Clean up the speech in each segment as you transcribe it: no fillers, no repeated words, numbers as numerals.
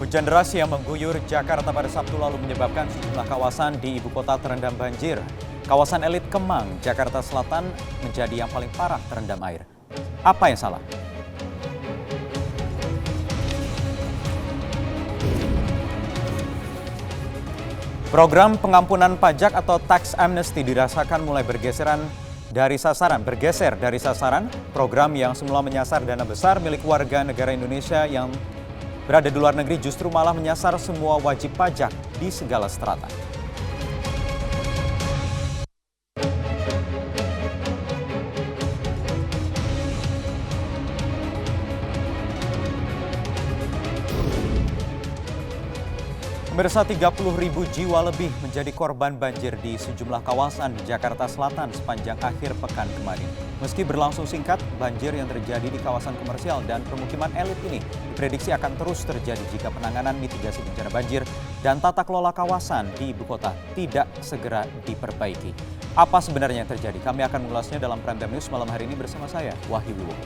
Hujan deras yang mengguyur Jakarta pada Sabtu lalu menyebabkan sejumlah kawasan di ibu kota terendam banjir. Kawasan elit Kemang, Jakarta Selatan menjadi yang paling parah terendam air. Apa yang salah? Program pengampunan pajak atau tax amnesty dirasakan mulai bergeser dari sasaran. Program yang semula menyasar dana besar milik warga negara Indonesia yang berada di luar negeri justru malah menyasar semua wajib pajak di segala strata. Pemirsa, 30.000 jiwa lebih menjadi korban banjir di sejumlah kawasan di Jakarta Selatan sepanjang akhir pekan kemarin. Meski berlangsung singkat, banjir yang terjadi di kawasan komersial dan permukiman elit ini diprediksi akan terus terjadi jika penanganan mitigasi bencana banjir dan tata kelola kawasan di ibu kota tidak segera diperbaiki. Apa sebenarnya yang terjadi? Kami akan mengulasnya dalam Prime Time News malam hari ini bersama saya, Wahyu Wibowo.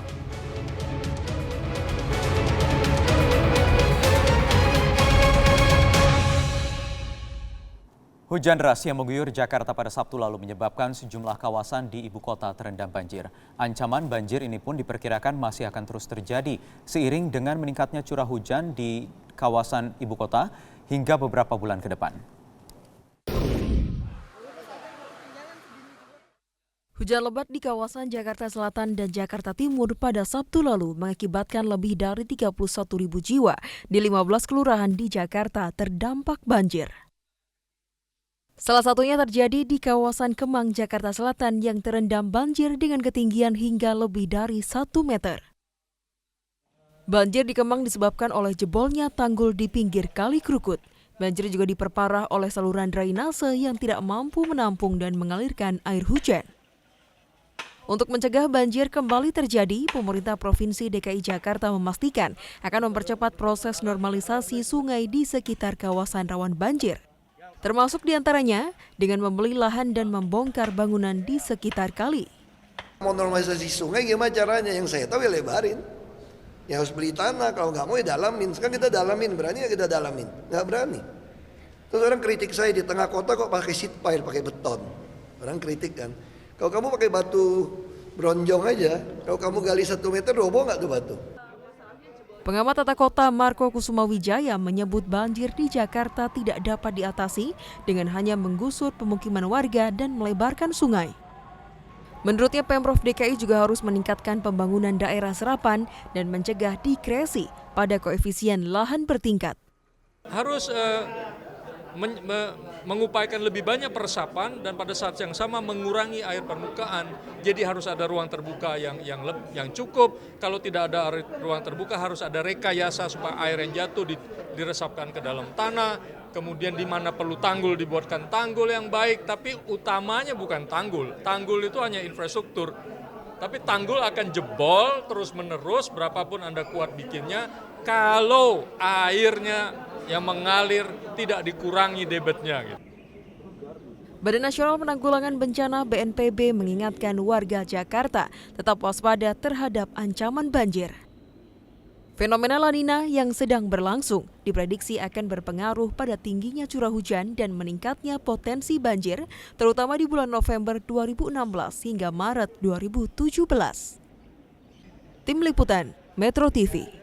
Hujan deras yang mengguyur Jakarta pada Sabtu lalu menyebabkan sejumlah kawasan di ibu kota terendam banjir. Ancaman banjir ini pun diperkirakan masih akan terus terjadi seiring dengan meningkatnya curah hujan di kawasan ibu kota hingga beberapa bulan ke depan. Hujan lebat di kawasan Jakarta Selatan dan Jakarta Timur pada Sabtu lalu mengakibatkan lebih dari 31.000 jiwa di 15 kelurahan di Jakarta terdampak banjir. Salah satunya terjadi di kawasan Kemang, Jakarta Selatan yang terendam banjir dengan ketinggian hingga lebih dari 1 meter. Banjir di Kemang disebabkan oleh jebolnya tanggul di pinggir Kali Krukut. Banjir juga diperparah oleh saluran drainase yang tidak mampu menampung dan mengalirkan air hujan. Untuk mencegah banjir kembali terjadi, pemerintah Provinsi DKI Jakarta memastikan akan mempercepat proses normalisasi sungai di sekitar kawasan rawan banjir. Termasuk diantaranya dengan membeli lahan dan membongkar bangunan di sekitar kali. Mau normalisasi sungai gimana caranya? Yang saya tahu ya lebarin. Ya harus beli tanah, kalau nggak mau ya dalamin. Sekarang kita dalamin, berani ya kita dalamin? Nggak berani. Terus orang kritik saya di tengah kota kok pakai seat pile, pakai beton. Orang kritik kan. Kalau kamu pakai batu bronjong aja, kalau kamu gali 1 meter roboh nggak tuh batu? Pengamat tata kota Marco Kusuma Wijaya menyebut banjir di Jakarta tidak dapat diatasi dengan hanya menggusur pemukiman warga dan melebarkan sungai. Menurutnya Pemprov DKI juga harus meningkatkan pembangunan daerah serapan dan mencegah dikresi pada koefisien lahan bertingkat. Harus mengupayakan lebih banyak peresapan dan pada saat yang sama mengurangi air permukaan. Jadi harus ada ruang terbuka yang cukup. Kalau tidak ada ruang terbuka harus ada rekayasa supaya air yang jatuh diresapkan ke dalam tanah. Kemudian di mana perlu tanggul dibuatkan tanggul yang baik. Tapi utamanya bukan tanggul. Tanggul itu hanya infrastruktur. Tapi tanggul akan jebol terus menerus berapapun Anda kuat bikinnya. Kalau airnya yang mengalir tidak dikurangi debitnya. Badan Nasional Penanggulangan Bencana BNPB mengingatkan warga Jakarta tetap waspada terhadap ancaman banjir. Fenomena La Nina yang sedang berlangsung diprediksi akan berpengaruh pada tingginya curah hujan dan meningkatnya potensi banjir, terutama di bulan November 2016 hingga Maret 2017. Tim Liputan Metro TV.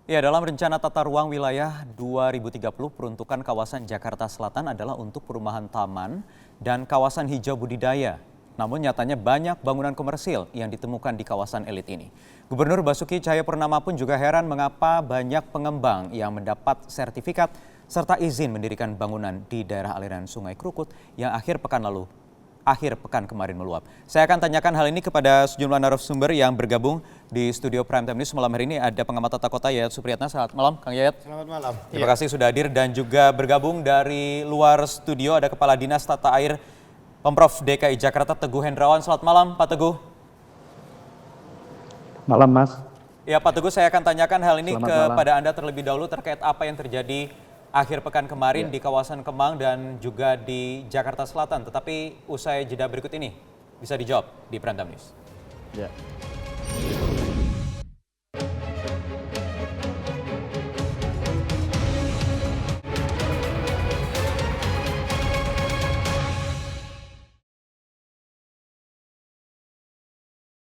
Ya, dalam rencana tata ruang wilayah 2030, peruntukan kawasan Jakarta Selatan adalah untuk perumahan taman dan kawasan hijau budidaya. Namun nyatanya banyak bangunan komersil yang ditemukan di kawasan elit ini. Gubernur Basuki Cahayapurnama pun juga heran mengapa banyak pengembang yang mendapat sertifikat serta izin mendirikan bangunan di daerah aliran Sungai Krukut yang akhir pekan kemarin meluap. Saya akan tanyakan hal ini kepada sejumlah narasumber yang bergabung di studio Prime Time News malam hari ini. Ada pengamat tata kota Yayat Supriyatna. Selamat malam, Kang Yayat. Selamat malam. Terima kasih sudah hadir dan juga bergabung dari luar studio ada Kepala Dinas Tata Air Pemprov DKI Jakarta Teguh Hendrawan. Selamat malam, Pak Teguh. Malam, Mas. Ya, Pak Teguh, saya akan tanyakan hal ini kepada malam. Anda terlebih dahulu terkait apa yang terjadi akhir pekan kemarin di kawasan Kemang dan juga di Jakarta Selatan. Tetapi usai jeda berikut ini bisa dijawab di Prime Time News. Ya.